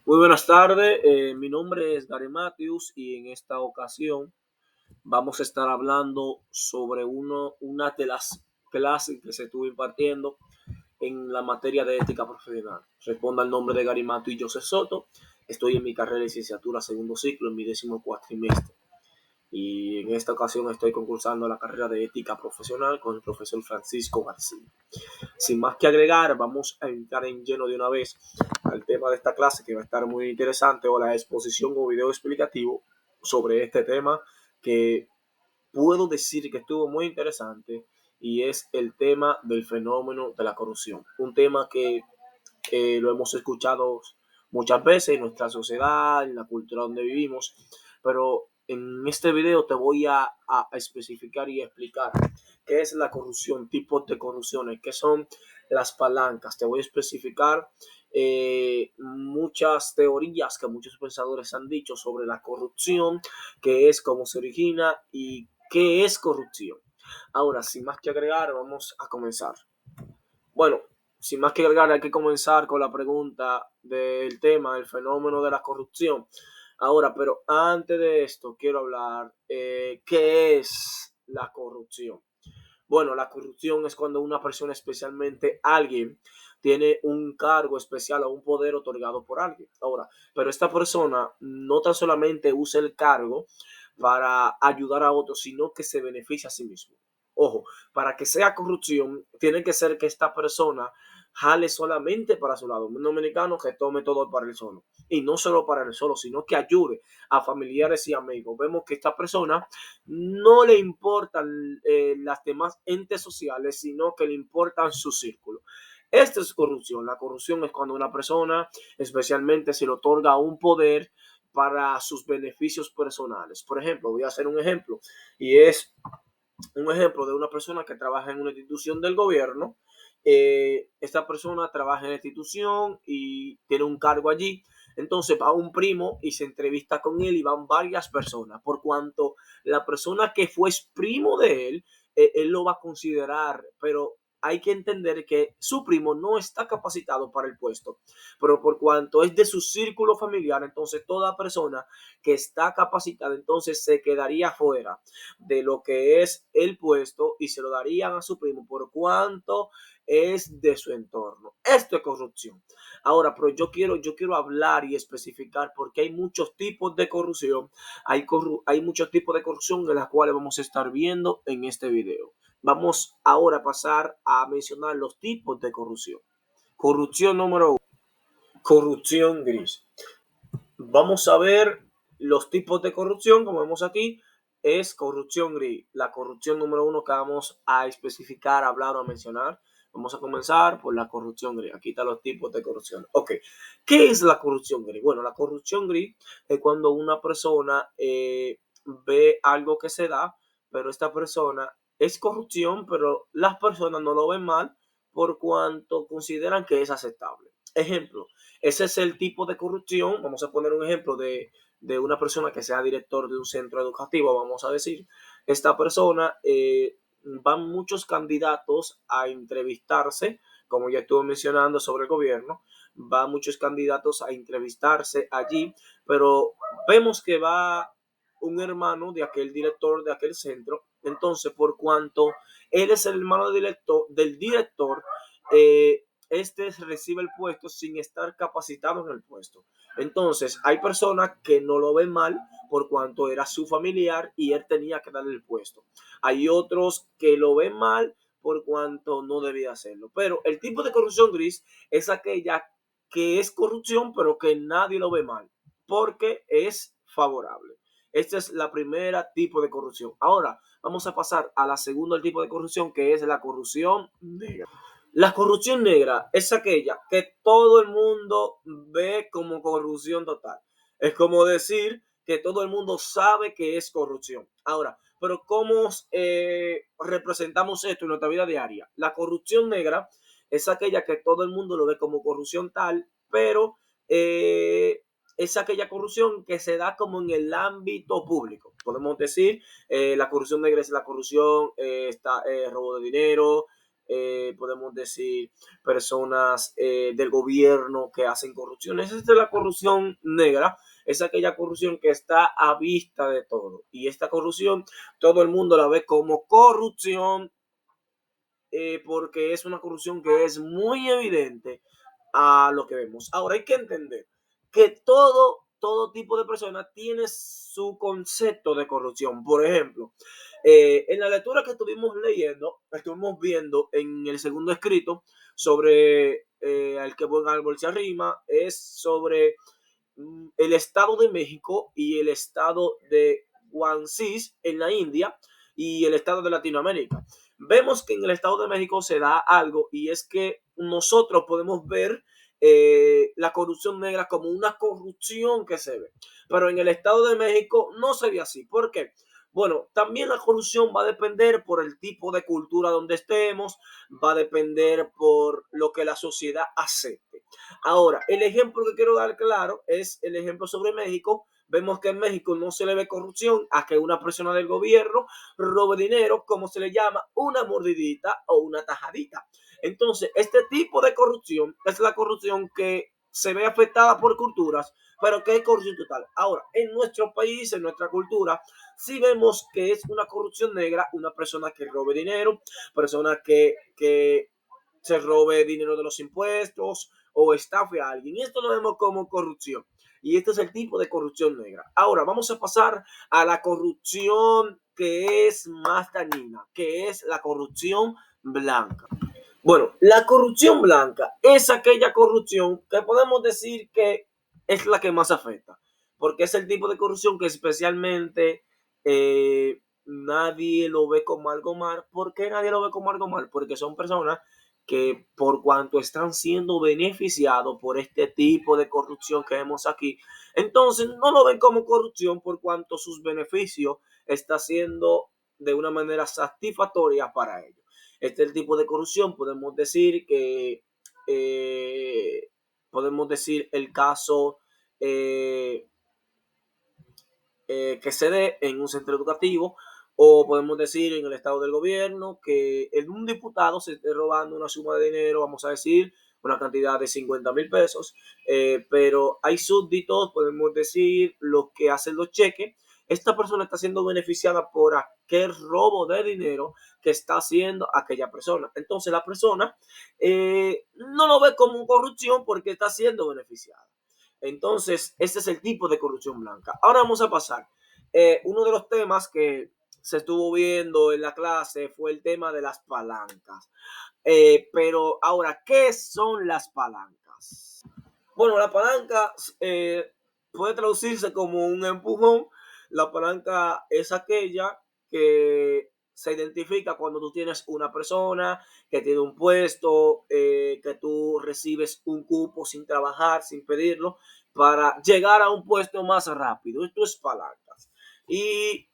Muy buenas tardes, mi nombre es Gary Matthews y en esta ocasión vamos a estar hablando sobre una de las clases que se estuvo impartiendo en la materia de ética profesional. Responda al nombre de Gary Matthews y Joseph Soto. Estoy en mi carrera de licenciatura segundo ciclo en mi 10º cuatrimestre y en esta ocasión estoy concursando la carrera de ética profesional con el profesor Francisco García. Sin más que agregar, vamos a entrar en lleno de una vez al tema de esta clase que va a estar muy interesante, o la exposición o video explicativo sobre este tema que puedo decir que estuvo muy interesante, y es el tema del fenómeno de la corrupción. Un tema que lo hemos escuchado muchas veces en nuestra sociedad, en la cultura donde vivimos, pero en este video te voy a especificar y explicar qué es la corrupción, tipos de corrupciones, qué son las palancas. Te voy a especificar muchas teorías que muchos pensadores han dicho sobre la corrupción, qué es, cómo se origina y qué es corrupción. Ahora, sin más que agregar, vamos a comenzar. Bueno, sin más que agregar, hay que comenzar con la pregunta del tema, el fenómeno de la corrupción. Ahora, pero antes de esto, quiero hablar, ¿qué es la corrupción? Bueno, la corrupción es cuando una persona, especialmente alguien, tiene un cargo especial o un poder otorgado por alguien. Ahora, pero esta persona no tan solamente usa el cargo para ayudar a otros, sino que se beneficia a sí mismo. Ojo, para que sea corrupción, tiene que ser que esta persona jale solamente para su lado. Un dominicano que tome todo para él solo. Y no solo para él solo, sino que ayude a familiares y amigos. Vemos que esta persona no le importan las demás entes sociales, sino que le importan su círculo. Esta es corrupción. La corrupción es cuando una persona, especialmente, se le otorga un poder para sus beneficios personales. Por ejemplo, voy a hacer un ejemplo, y es un ejemplo de una persona que trabaja en una institución del gobierno. Esta persona trabaja en la institución y tiene un cargo allí. Entonces va un primo y se entrevista con él, y van varias personas. Por cuanto la persona que fue primo de él lo va a considerar, pero hay que entender que su primo no está capacitado para el puesto, pero por cuanto es de su círculo familiar, entonces toda persona que está capacitada entonces se quedaría fuera de lo que es el puesto y se lo darían a su primo por cuanto es de su entorno. Esto es corrupción. Ahora, pero yo quiero hablar y especificar, porque hay muchos tipos de corrupción. Hay muchos tipos de corrupción de las cuales vamos a estar viendo en este video. Vamos ahora a pasar a mencionar los tipos de corrupción. Corrupción número 1, corrupción gris. Vamos a ver los tipos de corrupción, como vemos aquí, es corrupción gris. La corrupción número 1 que vamos a especificar, hablar o a mencionar. Vamos a comenzar por la corrupción gris. Aquí están los tipos de corrupción. Ok, ¿qué es la corrupción gris? Bueno, la corrupción gris es cuando una persona ve algo que se da, pero esta persona es corrupción, pero las personas no lo ven mal por cuanto consideran que es aceptable. Ejemplo, ese es el tipo de corrupción. Vamos a poner un ejemplo de una persona que sea director de un centro educativo, vamos a decir. Esta persona, van muchos candidatos a entrevistarse, como ya estuve mencionando sobre el gobierno, van muchos candidatos a entrevistarse allí, pero vemos que va un hermano de aquel director de aquel centro. Entonces, por cuanto él es el hermano del director, este recibe el puesto sin estar capacitado en el puesto. Entonces, hay personas que no lo ven mal por cuanto era su familiar y él tenía que darle el puesto. Hay otros que lo ven mal por cuanto no debía hacerlo. Pero el tipo de corrupción gris es aquella que es corrupción, pero que nadie lo ve mal porque es favorable. Esta es la primera tipo de corrupción. Ahora vamos a pasar a la segunda tipo de corrupción, que es la corrupción negra. La corrupción negra es aquella que todo el mundo ve como corrupción total. Es como decir que todo el mundo sabe que es corrupción. Ahora, pero ¿cómo representamos esto en nuestra vida diaria? La corrupción negra es aquella que todo el mundo lo ve como corrupción tal, pero es aquella corrupción que se da como en el ámbito público. Podemos decir, la corrupción negra es la corrupción, robo de dinero, podemos decir personas del gobierno que hacen corrupción. Esa es la corrupción negra, es aquella corrupción que está a vista de todo. Y esta corrupción todo el mundo la ve como corrupción porque es una corrupción que es muy evidente a lo que vemos. Ahora hay que entender que todo tipo de persona tiene su concepto de corrupción. Por ejemplo, en la lectura que estuvimos leyendo, estuvimos viendo en el segundo escrito sobre el que buen árbol se arrima, es sobre el Estado de México y el Estado de Guangxi en la India y el Estado de Latinoamérica. Vemos que en el Estado de México se da algo y es que nosotros podemos ver la corrupción negra como una corrupción que se ve. Pero en el Estado de México no se ve así. ¿Por qué? Bueno, también la corrupción va a depender por el tipo de cultura donde estemos, va a depender por lo que la sociedad acepte. Ahora, el ejemplo que quiero dar claro es el ejemplo sobre México. Vemos que en México no se le ve corrupción a que una persona del gobierno robe dinero, como se le llama, una mordidita o una tajadita. Entonces, este tipo de corrupción es la corrupción que se ve afectada por culturas, pero que es corrupción total. Ahora, en nuestro país, en nuestra cultura, sí vemos que es una corrupción negra, una persona que robe dinero, persona que se robe dinero de los impuestos o estafe a alguien. Y esto lo vemos como corrupción. Y este es el tipo de corrupción negra. Ahora vamos a pasar a la corrupción que es más dañina, que es la corrupción blanca. Bueno, la corrupción blanca es aquella corrupción que podemos decir que es la que más afecta, porque es el tipo de corrupción que especialmente nadie lo ve como algo mal. ¿Por qué nadie lo ve como algo mal? Porque son personas que por cuanto están siendo beneficiados por este tipo de corrupción que vemos aquí, entonces no lo ven como corrupción por cuanto sus beneficios están siendo de una manera satisfactoria para ellos. Este es el tipo de corrupción, podemos decir que podemos decir el caso eh, que se dé en un centro educativo, o podemos decir en el estado del gobierno que un diputado se esté robando una suma de dinero, vamos a decir una cantidad de 50,000 pesos, pero hay súbditos, podemos decir los que hacen los cheques. Esta persona está siendo beneficiada por aquel robo de dinero que está haciendo aquella persona. Entonces la persona no lo ve como corrupción porque está siendo beneficiada. Entonces, este es el tipo de corrupción blanca. Ahora vamos a pasar. Uno de los temas que se estuvo viendo en la clase fue el tema de las palancas. Pero ahora, ¿qué son las palancas? Bueno, la palanca puede traducirse como un empujón. La palanca es aquella que se identifica cuando tú tienes una persona que tiene un puesto, que tú recibes un cupo sin trabajar, sin pedirlo, para llegar a un puesto más rápido. Esto es palancas. Y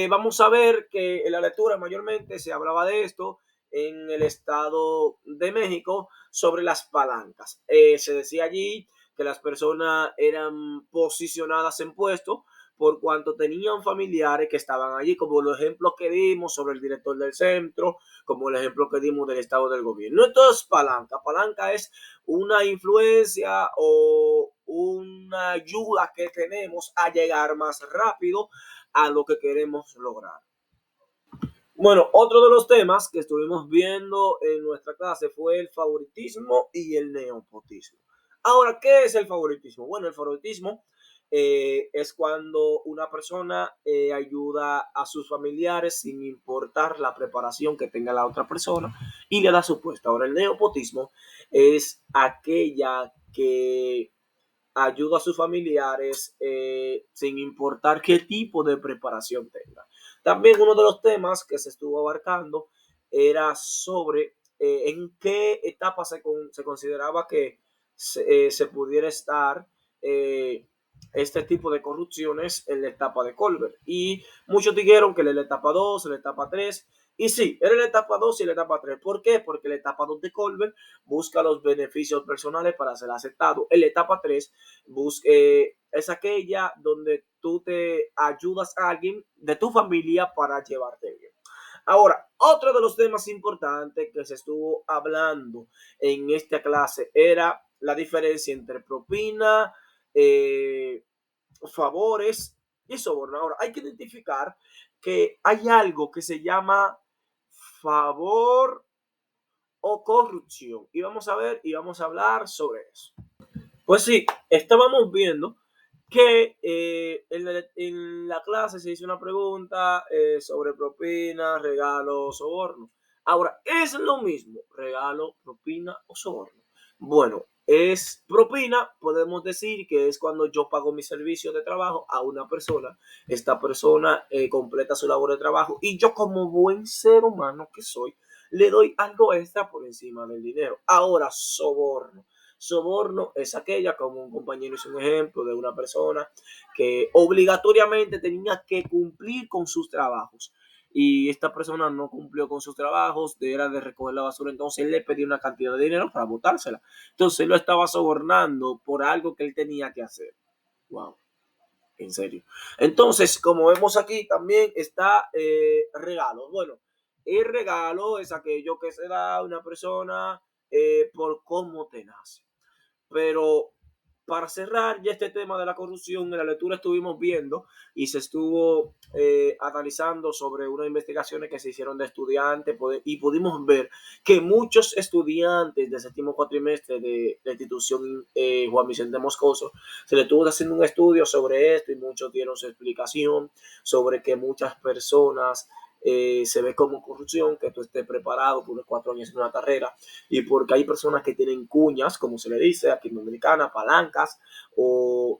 vamos a ver que en la lectura mayormente se hablaba de esto en el Estado de México sobre las palancas. Se decía allí que las personas eran posicionadas en puestos por cuanto tenían familiares que estaban allí, como los ejemplos que dimos sobre el director del centro, como el ejemplo que dimos del estado del gobierno. Esto es palanca. Palanca es una influencia o una ayuda que tenemos a llegar más rápido a lo que queremos lograr. Bueno, otro de los temas que estuvimos viendo en nuestra clase fue el favoritismo y el nepotismo. Ahora, ¿qué es el favoritismo? Bueno, el favoritismo es cuando una persona ayuda a sus familiares sin importar la preparación que tenga la otra persona y le da su puesto. Ahora, el nepotismo es aquella que ayuda a sus familiares sin importar qué tipo de preparación tenga. También uno de los temas que se estuvo abarcando era sobre en qué etapa se consideraba que se pudiera estar este tipo de corrupciones en la etapa de Colbert. Y muchos dijeron que en la etapa 2, en la etapa 3, y sí, era la etapa 2 y la etapa 3. ¿Por qué? Porque la etapa 2 de Colbert busca los beneficios personales para ser aceptado. En la etapa 3 es aquella donde tú te ayudas a alguien de tu familia para llevarte bien. Ahora, otro de los temas importantes que se estuvo hablando en esta clase era la diferencia entre propina, eh, favores y soborno. Ahora, hay que identificar que hay algo que se llama favor o corrupción. Y vamos a ver y vamos a hablar sobre eso. Pues sí, estábamos viendo que en la clase se hizo una pregunta sobre propina, regalo, soborno. Ahora, ¿es lo mismo regalo, propina o soborno? Bueno, es propina, podemos decir que es cuando yo pago mi servicio de trabajo a una persona, esta persona completa su labor de trabajo y yo como buen ser humano que soy, le doy algo extra por encima del dinero. Ahora, soborno. Soborno es aquella, como un compañero hizo un ejemplo de una persona que obligatoriamente tenía que cumplir con sus trabajos y esta persona no cumplió con sus trabajos, era de recoger la basura, entonces él le pedía una cantidad de dinero para botársela. Entonces él lo estaba sobornando por algo que él tenía que hacer. Wow, en serio. Entonces, como vemos aquí, también está regalo. Bueno, el regalo es aquello que se da a una persona por cómo te nace. Pero para cerrar ya este tema de la corrupción, en la lectura estuvimos viendo y se estuvo analizando sobre unas investigaciones que se hicieron de estudiantes y pudimos ver que muchos estudiantes del séptimo cuatrimestre de la institución Juan Vicente Moscoso se le estuvo haciendo un estudio sobre esto y muchos dieron su explicación sobre que muchas personas se ve como corrupción, que tú estés preparado por unos 4 años en una carrera y porque hay personas que tienen cuñas, como se le dice aquí en Dominicana, palancas o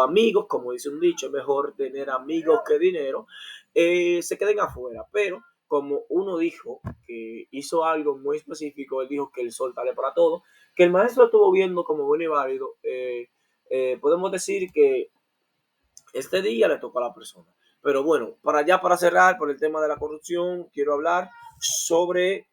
amigos, como dice un dicho, es mejor tener amigos que dinero, se queden afuera. Pero como uno dijo que hizo algo muy específico, él dijo que el sol sale para todo, que el maestro estuvo viendo como bueno y válido, podemos decir que este día le toca a la persona. Pero bueno, para cerrar, por el tema de la corrupción, quiero hablar sobre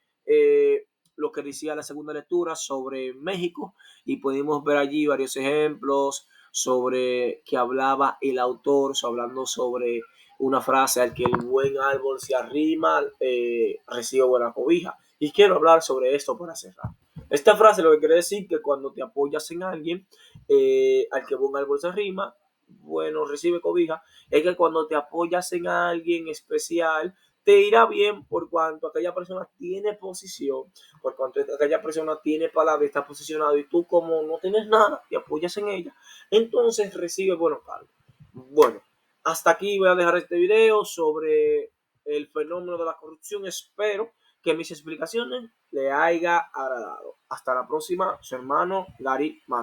lo que decía la segunda lectura sobre México y pudimos ver allí varios ejemplos sobre que hablaba el autor, hablando sobre una frase al que el buen árbol se arrima, recibe buena cobija. Y quiero hablar sobre esto para cerrar. Esta frase lo que quiere decir que cuando te apoyas en alguien, al que buen árbol se arrima, bueno, recibe cobija, es que cuando te apoyas en alguien especial, te irá bien por cuanto aquella persona tiene posición, por cuanto aquella persona tiene palabra y está posicionado y tú como no tienes nada, te apoyas en ella, entonces recibe buenos cargos. Bueno, hasta aquí voy a dejar este video sobre el fenómeno de la corrupción. Espero que mis explicaciones le haya agradado. Hasta la próxima, su hermano Gary Mato.